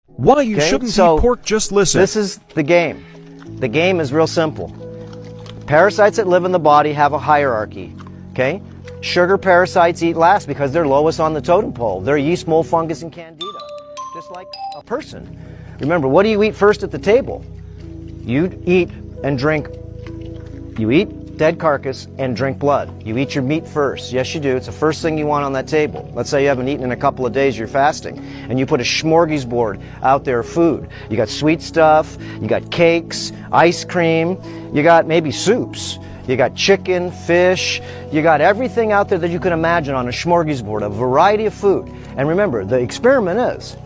Why you shouldn't eat pork, just listen. This is the game. The game is real simple. Parasites that live in the body have a hierarchy, okay? Sugar parasites eat last because they're lowest on the totem pole. They're yeast, mold, fungus, and candida, just like a person. Remember, what do you eat first at the table? You eat and drink. You eat dead carcass and drink blood. You eat your meat first. Yes, you do. It's the first thing you want on that table. Let's say you haven't eaten in a couple of days, you're fasting, and you put a smorgasbord out there of food. You got sweet stuff, you got cakes, ice cream, you got maybe soups, you got chicken, fish, you got everything out there that you can imagine on a smorgasbord, a variety of food. And remember, the experiment is,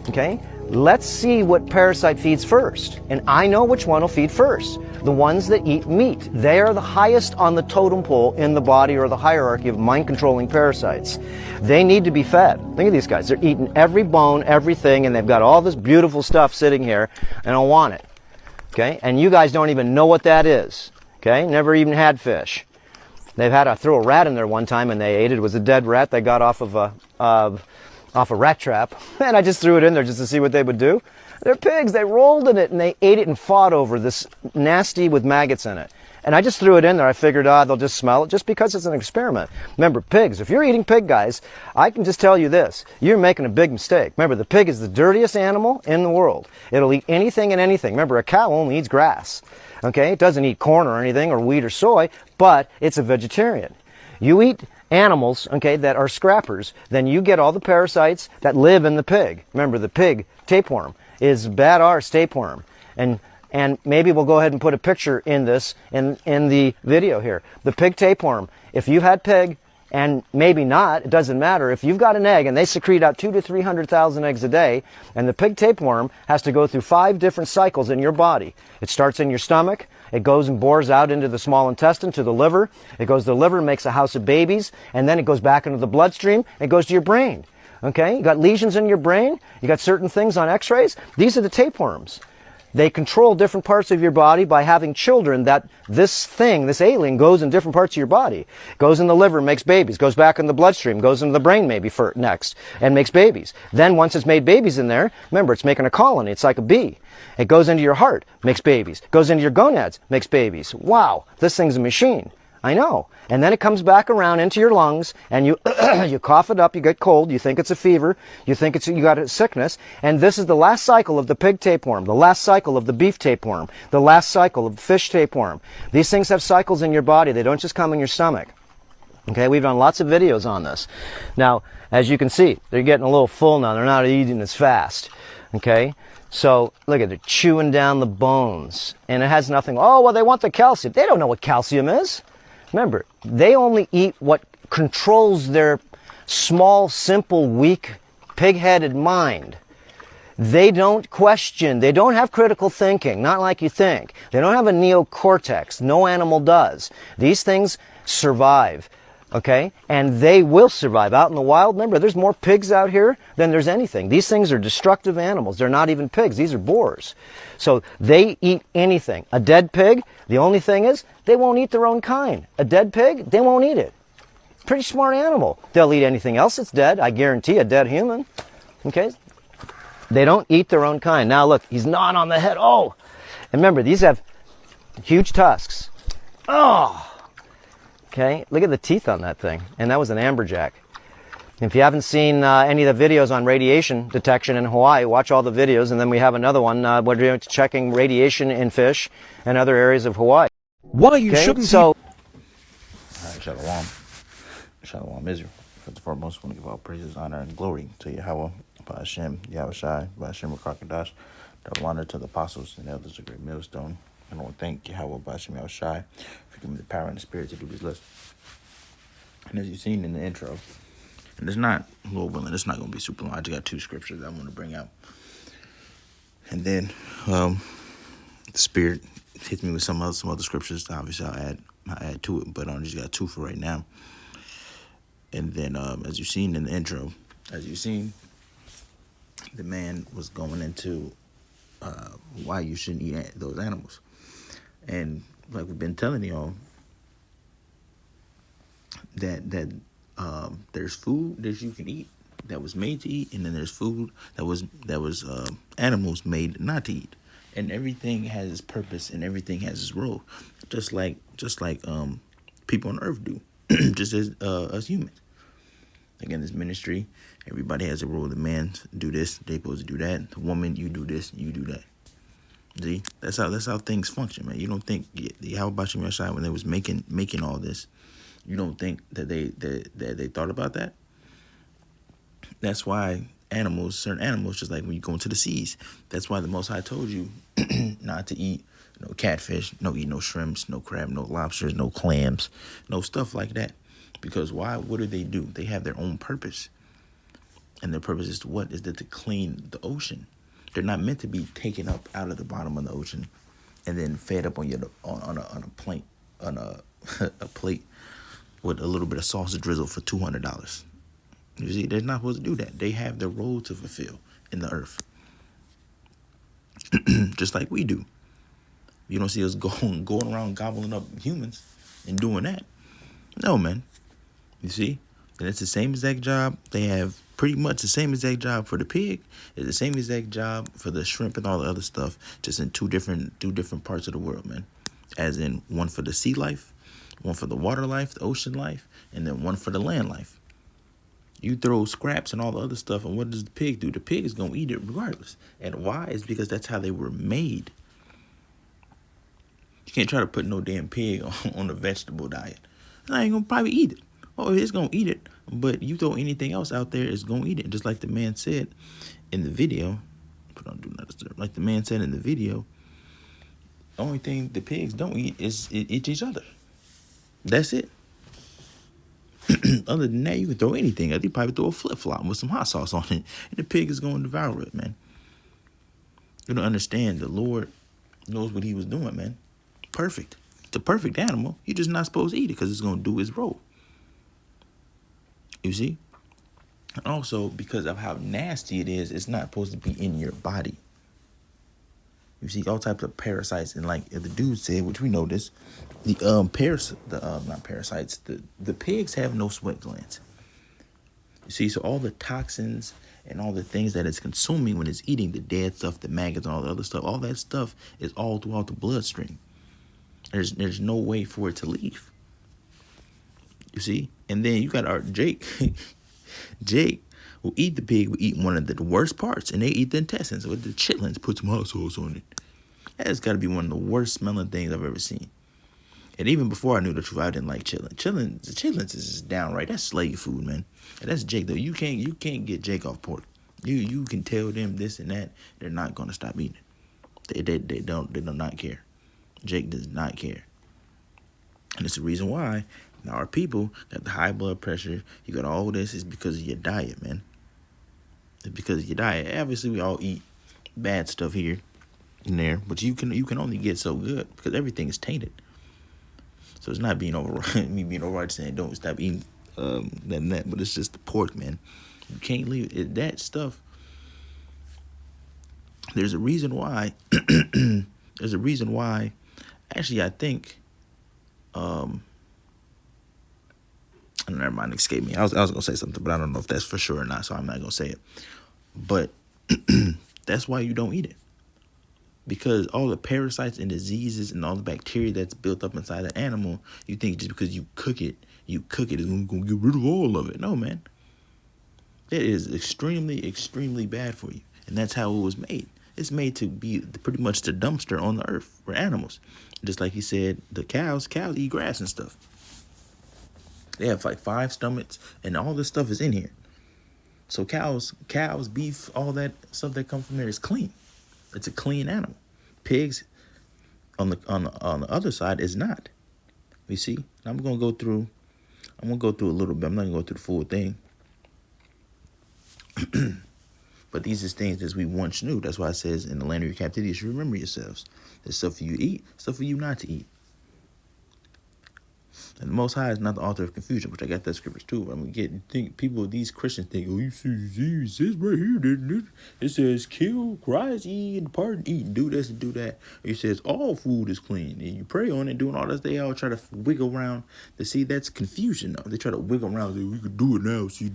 okay, let's see what parasite feeds first. And I know which one will feed first. The ones that eat meat. They are the highest on the totem pole in the body, or the hierarchy of mind-controlling parasites. They need to be fed. Look at these guys. They're eating every bone, everything, and they've got all this beautiful stuff sitting here, and I want it. Okay? And you guys don't even know what that is. Okay? Never even had fish. They've had to throw a rat in there one time, and they ate it. It was a dead rat they got off of a rat trap, and I just threw it in there just to see what they would do. They're pigs. They rolled in it and they ate it and fought over this nasty with maggots in it. And I just threw it in there. I figured, they'll just smell it, just because it's an experiment. Remember, pigs. If you're eating pig, guys, I can just tell you this. You're making a big mistake. Remember, the pig is the dirtiest animal in the world. It'll eat anything and anything. Remember, a cow only eats grass. Okay? It doesn't eat corn or anything, or wheat or soy, but it's a vegetarian. You eat animals, okay, that are scrappers, then you get all the parasites that live in the pig. Remember, the pig tapeworm is bad arse tapeworm. And maybe we'll go ahead and put a picture in this, in the video here. The pig tapeworm. If you've had pig, and maybe not, it doesn't matter. If you've got an egg and they secrete out 200,000 to 300,000 eggs a day, and the pig tapeworm has to go through 5 different cycles in your body. It starts in your stomach, it goes and bores out into the small intestine to the liver, it goes to the liver, makes a house of babies, and then it goes back into the bloodstream, it goes to your brain. Okay, you got lesions in your brain, you got certain things on x-rays. These are the tapeworms. They control different parts of your body by having children that this thing, this alien, goes in different parts of your body. Goes in the liver, makes babies, goes back in the bloodstream, goes into the brain maybe next, and makes babies. Then once it's made babies in there, remember, it's making a colony. It's like a bee. It goes into your heart, makes babies. Goes into your gonads, makes babies. Wow, this thing's a machine. I know. And then it comes back around into your lungs, and you you cough it up, you get cold, you think it's a fever, you think you got a sickness, and this is the last cycle of the pig tapeworm, the last cycle of the beef tapeworm, the last cycle of the fish tapeworm. These things have cycles in your body. They don't just come in your stomach. Okay, we've done lots of videos on this. Now, as you can see, they're getting a little full now. They're not eating as fast. Okay? So, look at it, they're chewing down the bones. And it has nothing, oh, well, they want the calcium. They don't know what calcium is. Remember, they only eat what controls their small, simple, weak, pig-headed mind. They don't question. They don't have critical thinking, not like you think. They don't have a neocortex. No animal does. These things survive, okay? And they will survive. Out in the wild, remember, there's more pigs out here than there's anything. These things are destructive animals. They're not even pigs. These are boars. So they eat anything. A dead pig, the only thing is, they won't eat their own kind. A dead pig, they won't eat it. Pretty smart animal. They'll eat anything else that's dead. I guarantee a dead human. Okay? They don't eat their own kind. Now look, he's gnawing on the head. Oh! And remember, these have huge tusks. Oh! Okay? Look at the teeth on that thing. And that was an amberjack. If you haven't seen any of the videos on radiation detection in Hawaii, watch all the videos. And then we have another one. We're doing checking radiation in fish and other areas of Hawaii. Why you shouldn't All right, Shalom. Shalom, Israel. First and foremost, I want to give all praises, honor, and glory to Yahweh, Hashem, Yahushai, Hashem, Rakakadash, double honor to the apostles and elders of Great Millstone. And I want to thank Yahweh, Hashem, Yahushai, for giving me the power and the spirit to do this lesson. And as you've seen in the intro, and it's not, Lord willing, it's not going to be super long. I just got 2 scriptures that I want to bring out. And then the spirit hits me with some other scriptures. Obviously, I'll add to it, but I just got 2 for right now. And then, as you've seen in the intro, the man was going into why you shouldn't eat those animals. And like we've been telling y'all, that there's food that you can eat that was made to eat, and then there's food that was animals made not to eat. And everything has its purpose, and everything has its role, just like people on Earth do, just as us humans. Again, this ministry, everybody has a role. The man do this, they supposed to do that. The woman, you do this, you do that. See, that's how things function, man. You don't think how about you, Messiah, when they was making all this? You don't think that they thought about that? That's why certain animals, just like when you go into the seas, that's why the Most High told you not to eat no catfish, no eat no shrimps, no crab, no lobsters, no clams, no stuff like that. Because why? What do? They have their own purpose. And their purpose is to what? Is that to clean the ocean. They're not meant to be taken up out of the bottom of the ocean and then fed up on a plate a plate with a little bit of sauce drizzle for $200. You see, they're not supposed to do that. They have their role to fulfill in the earth, just like we do. You don't see us going around gobbling up humans and doing that. No, man. You see, and it's the same exact job. They have pretty much the same exact job for the pig. It's the same exact job for the shrimp and all the other stuff, just in two different parts of the world, man. As in one for the sea life, one for the water life, the ocean life, and then one for the land life. You throw scraps and all the other stuff, and what does the pig do? The pig is going to eat it regardless. And why? It's because that's how they were made. You can't try to put no damn pig on a vegetable diet. I ain't going to probably eat it. Oh, it's going to eat it. But you throw anything else out there, it's going to eat it. Just like the man said in the video. Put on do not disturb. Like the man said in the video, the only thing the pigs don't eat is eat each other. That's it. Other than that, you can throw anything. You probably throw a flip-flop with some hot sauce on it, and the pig is going to devour it, man. You don't understand. The Lord knows what he was doing, man. Perfect. It's a perfect animal. You're just not supposed to eat it because it's going to do its role. You see? And also, because of how nasty it is, it's not supposed to be in your body. You see all types of parasites, and like the dude said, which we know this, the pigs have no sweat glands. You see, so all the toxins and all the things that it's consuming when it's eating, the dead stuff, the maggots, and all the other stuff, all that stuff is all throughout the bloodstream. There's no way for it to leave. You see, and then you got our Jake. Jake will eat the pig, will eat one of the worst parts, and they eat the intestines with the chitlins, put some hot sauce on it. That's got to be one of the worst smelling things I've ever seen. And even before I knew the truth, I didn't like chitlins. Chitlins is just downright. That's slave food, man. And that's Jake though. You can't get Jake off pork. You can tell them this and that. They're not gonna stop eating it. They do not care. Jake does not care. And it's the reason why now our people got the high blood pressure. You got all this is because of your diet, man. It's because of your diet. Obviously, we all eat bad stuff here and there, but you can only get so good because everything is tainted. So it's not being me being override saying don't stop eating that, but it's just the pork, man. You can't leave it. That stuff. There's a reason why. There's a reason why. Actually, I think. Never mind, escape me. I was gonna say something, but I don't know if that's for sure or not, so I'm not gonna say it. But that's why you don't eat it. Because all the parasites and diseases and all the bacteria that's built up inside the animal, you think just because you cook it is going to get rid of all of it. No, man. It is extremely, extremely bad for you. And that's how it was made. It's made to be pretty much the dumpster on the earth for animals. Just like he said, the cows eat grass and stuff. They have like 5 stomachs and all this stuff is in here. So cows, beef, all that stuff that comes from there is clean. It's a clean animal. Pigs, on the other side, is not. You see, I'm gonna go through a little bit. I'm not gonna go through the full thing. But these are things that we once knew. That's why it says in the land of your captivity, you should remember yourselves. There's stuff for you to eat, stuff for you not to eat. And the Most High is not the author of confusion, which I got that scripture too. I mean, these Christians think, oh, you see, it says right here, didn't it? It says kill, rise, eat, and pardon, eat, do this and do that. It says all food is clean, and you pray on it, doing all this. They all try to wiggle around to see that's confusion. Though. They try to wiggle around, say, we could do it now. See,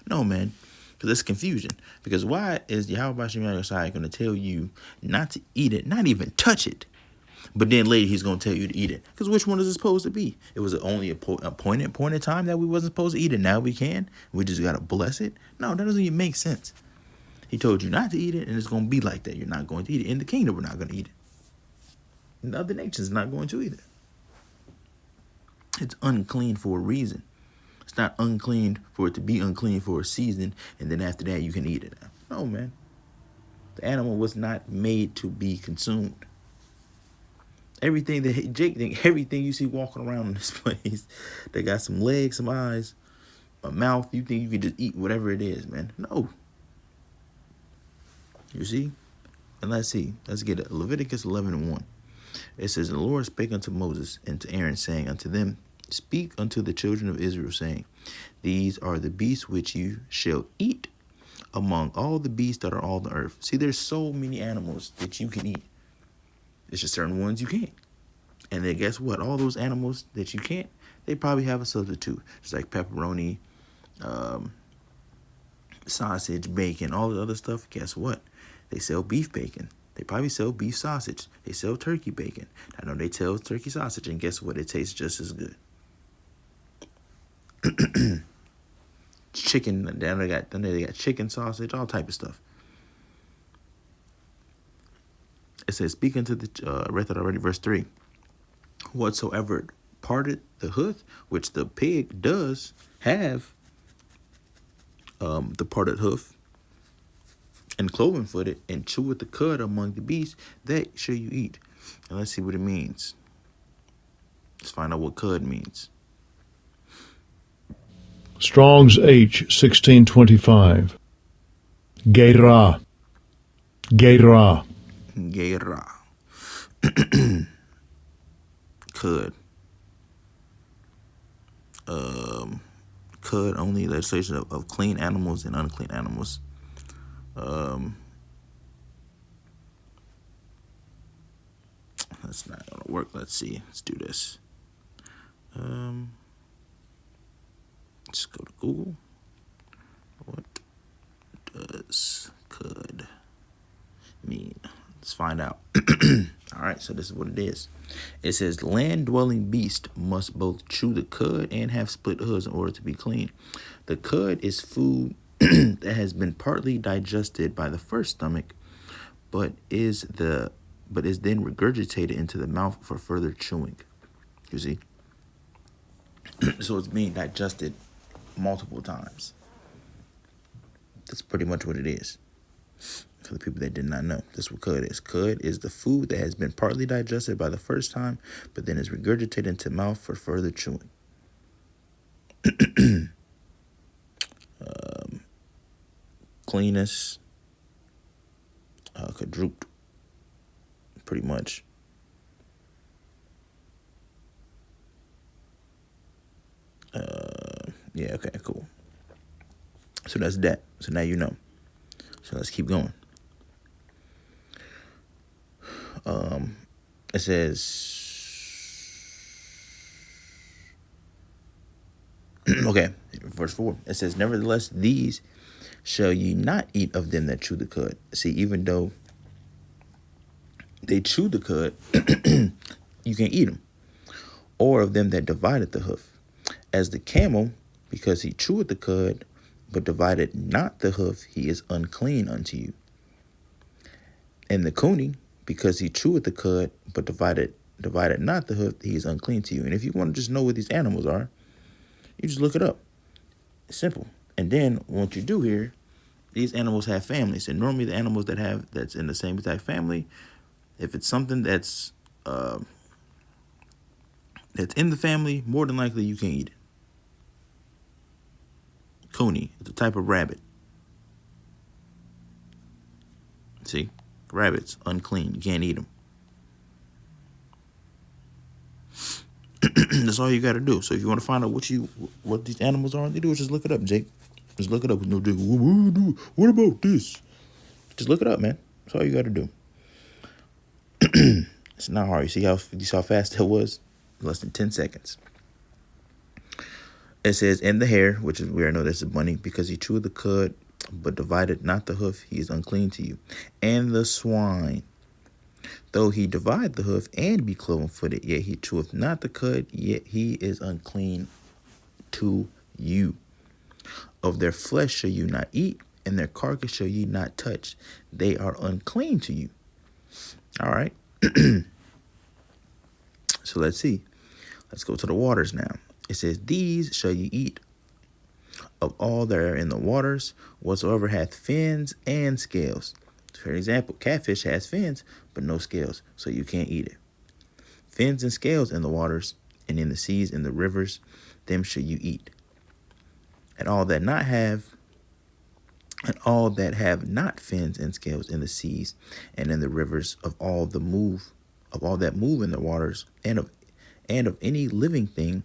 no, man. Because it's confusion. Because why is Yahweh Hashem Yahweh going to tell you not to eat it, not even touch it, but then later he's going to tell you to eat it? Because which one is it supposed to be? It was only a point in time that we wasn't supposed to eat it. Now we can. We just got to bless it. No, that doesn't even make sense. He told you not to eat it, and it's going to be like that. You're not going to eat it. In the kingdom, we're not going to eat it. And the other nations are not going to either. It's unclean for a reason. It's not unclean for it to be unclean for a season, and then after that you can eat it. No, man. The animal was not made to be consumed. Everything that Jake think, everything you see walking around in this place, they got some legs, some eyes, a mouth. You think you can just eat whatever it is, man? No. You see? And let's see. Let's get it. Leviticus 11:1. It says, "The Lord spake unto Moses and to Aaron, saying unto them, Speak unto the children of Israel, saying, These are the beasts which you shall eat among all the beasts that are on the earth." See, there's so many animals that you can eat. It's just certain ones you can't. And then guess what? All those animals that you can't, they probably have a substitute. Just like pepperoni, sausage, bacon, all the other stuff. Guess what? They sell beef bacon. They probably sell beef sausage. They sell turkey bacon. I know they sell turkey sausage, and guess what? It tastes just as good. Chicken, then they got chicken sausage, all type of stuff. It says, "Speak unto the," I read that already, verse 3. "Whatsoever parted the hoof," which the pig does have, the parted hoof, "and cloven footed, and cheweth the cud among the beasts, that shall you eat." And let's see what it means. Let's find out what cud means. Strong's H 1625. Geirah. Geirah. Geirah. Cud. Cud, only legislation of clean animals and unclean animals. That's not gonna work. Let's see. Let's do this. Let's go to Google. What does cud mean? Let's find out. All right, so this is what it is. It says, "Land-dwelling beast must both chew the cud and have split hooves in order to be clean. The cud is food that has been partly digested by the first stomach, but is then regurgitated into the mouth for further chewing." You see? So it's being digested multiple times. That's pretty much what it is. For the people that did not know, that's what cud is. Cud is the food that has been partly digested by the first time, but then is regurgitated into mouth for further chewing. Cleanness, quadruped, pretty much. Yeah, okay, cool. So that's that. So now you know. So let's keep going. It says, okay, verse 4. It says, "Nevertheless, these shall ye not eat of them that chew the cud." See, even though they chew the cud, you can't eat them. "Or of them that divided the hoof. As the camel, because he cheweth the cud, but divided not the hoof, he is unclean unto you. And the coney, because he cheweth the cud, but divided not the hoof, he is unclean to you." And if you want to just know what these animals are, you just look it up. It's simple. And then what you do here, these animals have families. And normally the animals that's in the same exact family, if it's something that's in the family, more than likely you can't eat it. Coney is a type of rabbit. See? Rabbits, unclean. You can't eat them. That's all you got to do. So if you want to find out what these animals are, they do is just look it up, Jake. Just look it up. No, Jake, what about this? Just look it up, man. That's all you got to do. It's not hard. You see how fast that was? Less than 10 seconds. It says, "And the hare," which is, we already know that's a bunny, "because he chewed the cud but divided not the hoof, he is unclean to you. And the swine, though he divide the hoof and be cloven-footed, yet he cheweth not the cud, yet he is unclean to you. Of their flesh shall you not eat, and their carcass shall ye not touch. They are unclean to you. All right. So let's see. Let's go to the waters now. It says, these shall ye eat of all that are in the waters, whatsoever hath fins and scales. For example, catfish has fins, but no scales, so you can't eat it. Fins and scales in the waters, and in the seas, in the rivers, them shall you eat. And all that have not fins and scales in the seas and in the rivers, of all that move in the waters, and of any living thing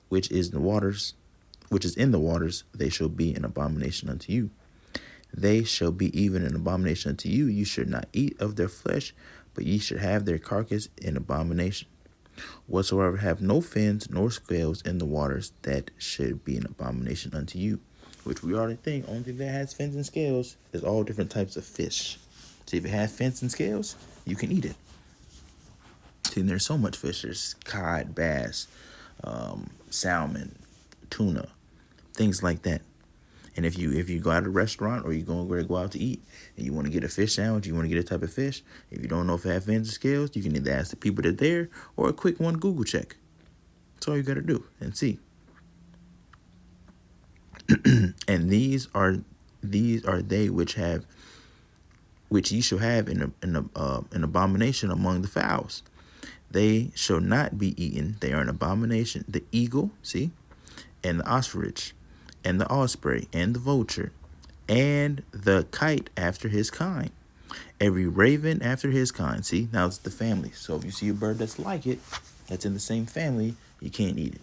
which is in the waters, they shall be an abomination unto you. They shall be even an abomination unto you. You should not eat of their flesh, but ye should have their carcass in abomination. Whatsoever have no fins nor scales in the waters, that should be an abomination unto you. Which we already think, only thing that has fins and scales is all different types of fish. So if it has fins and scales, you can eat it. See, there's so much fish. There's cod, bass, salmon, tuna, things like that. And if you go out to a restaurant or you're going to go out to eat and you want to get a fish sandwich, you want to get a type of fish, if you don't know if it has fins or scales, you can either ask the people that are there or a quick one Google check. That's all you got to do and see. And these are they which ye shall have an abomination among the fowls. They shall not be eaten. They are an abomination. The eagle, see, and the ostrich, and the osprey, and the vulture, and the kite after his kind. Every raven after his kind. See, now it's the family. So if you see a bird that's like it, that's in the same family, you can't eat it.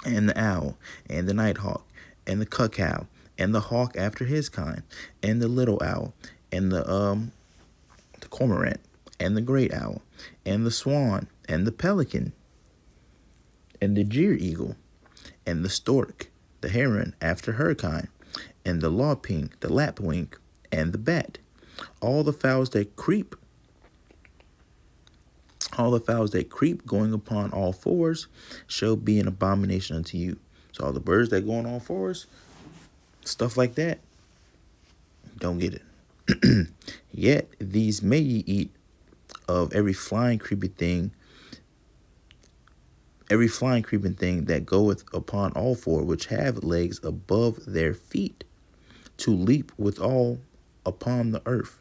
And the owl, and the nighthawk, and the cuckow, and the hawk after his kind, and the little owl, and the cormorant, and the great owl, and the swan, and the pelican, and the jeer eagle, and the stork, the heron after her kind, and the lapwing, and the bat. All the fowls that creep going upon all fours shall be an abomination unto you. So all the birds that go on all fours, stuff like that, don't get it. Yet these may ye eat of every flying creeping thing that goeth upon all four, which have legs above their feet, to leap withal upon the earth.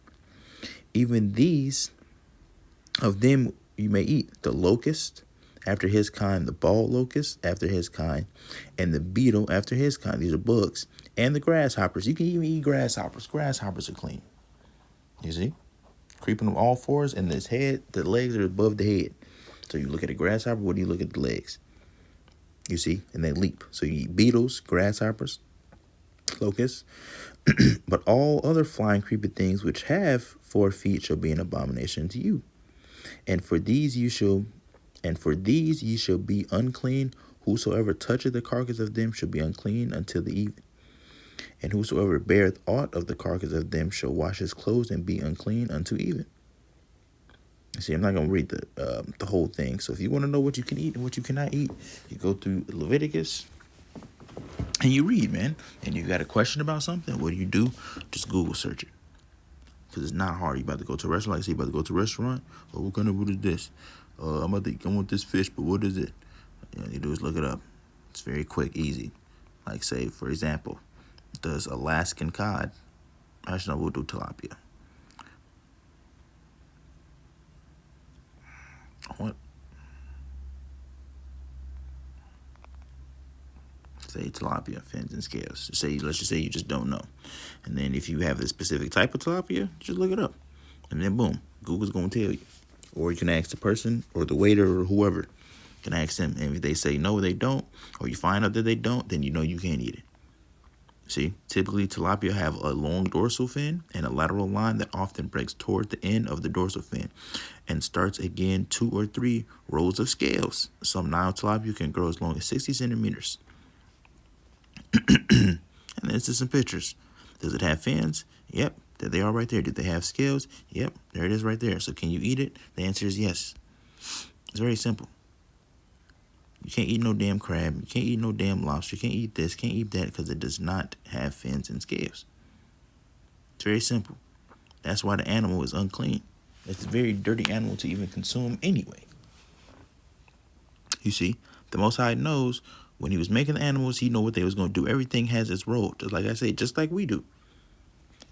Even these of them you may eat: the locust after his kind, the bald locust after his kind, and the beetle after his kind. These are bugs. And the grasshoppers. You can even eat grasshoppers. Grasshoppers are clean. You see? Creeping on all fours, and his head, the legs are above the head. So you look at a grasshopper, what do you look at the legs? You see? And they leap. So you eat beetles, grasshoppers, locusts. But all other flying creeping things which have 4 feet shall be an abomination to you. And for these ye shall be unclean. Whosoever toucheth the carcass of them shall be unclean until the even. And whosoever beareth aught of the carcass of them shall wash his clothes and be unclean unto even. See, I'm not going to read the whole thing. So if you want to know what you can eat and what you cannot eat, you go through Leviticus and you read, man. And you got a question about something, what do? Just Google search it. Because it's not hard. You about to go to a restaurant. Like, say you about to go to a restaurant. Oh, what is this? I want this fish, but what is it? You do is look it up. It's very quick, easy. Like, say, for example, does Alaskan cod? Actually, no, we'll do tilapia. What? Say tilapia, fins and scales. Let's just say you just don't know. And then if you have a specific type of tilapia, just look it up. And then boom, Google's going to tell you. Or you can ask the person or the waiter or whoever. You can ask them. And if they say no, they don't, or you find out that they don't, then you know you can't eat it. See, typically tilapia have a long dorsal fin and a lateral line that often breaks toward the end of the dorsal fin and starts again 2 or 3 rows of scales. Some Nile tilapia can grow as long as 60 centimeters. And there's just some pictures. Does it have fins? Yep. There they are right there. Do they have scales? Yep. There it is right there. So can you eat it? The answer is yes. It's very simple. You can't eat no damn crab. You can't eat no damn lobster. You can't eat this. Can't eat that because it does not have fins and scales. It's very simple. That's why the animal is unclean. It's a very dirty animal to even consume anyway. You see, the Most High knows when he was making the animals, he knew what they was going to do. Everything has its role. Just like I say, just like we do.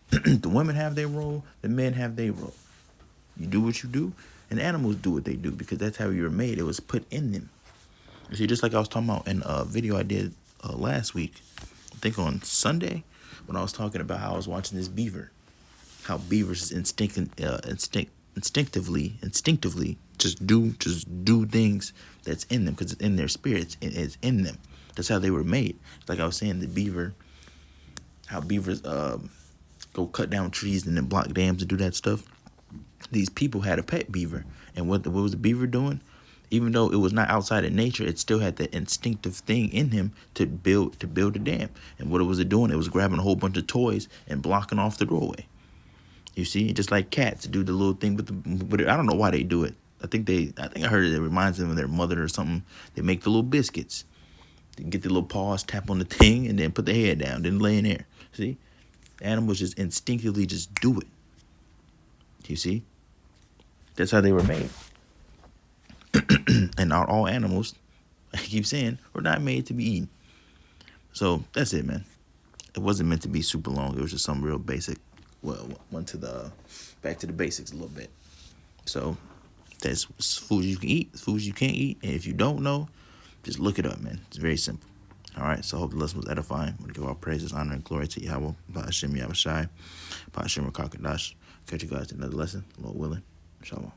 The women have their role. The men have their role. You do what you do, and the animals do what they do because that's how you were made. It was put in them. You see, just like I was talking about in a video I did last week, I think on Sunday, when I was talking about how I was watching this beaver, how beavers instinctively just do things that's in them because it's in their spirits. It's in them. That's how they were made. Like I was saying, the beaver, how beavers go cut down trees and then block dams and do that stuff. These people had a pet beaver, and what was the beaver doing? Even though it was not outside of nature, it still had that instinctive thing in him to build a dam. And what was it doing? It was grabbing a whole bunch of toys and blocking off the doorway. You see, just like cats do the little thing with I don't know why they do it. I think I heard it reminds them of their mother or something. They make the little biscuits. They get the little paws, tap on the thing, and then put the head down, then lay in there. See? Animals just instinctively just do it. You see? That's how they were made. And not all animals, I keep saying, were not made to be eaten. So that's it, man. It wasn't meant to be super long. It was just some real basic. Well, back to the basics a little bit. So that's foods you can eat, foods you can't eat, and if you don't know, just look it up, man. It's very simple. All right, so I hope the lesson was edifying. I want to give all praises, honor, and glory to Yahweh, Ba'ashem Yahushai, Ba'ashem Rakakadash. Catch you guys in another lesson, Lord willing. Shalom.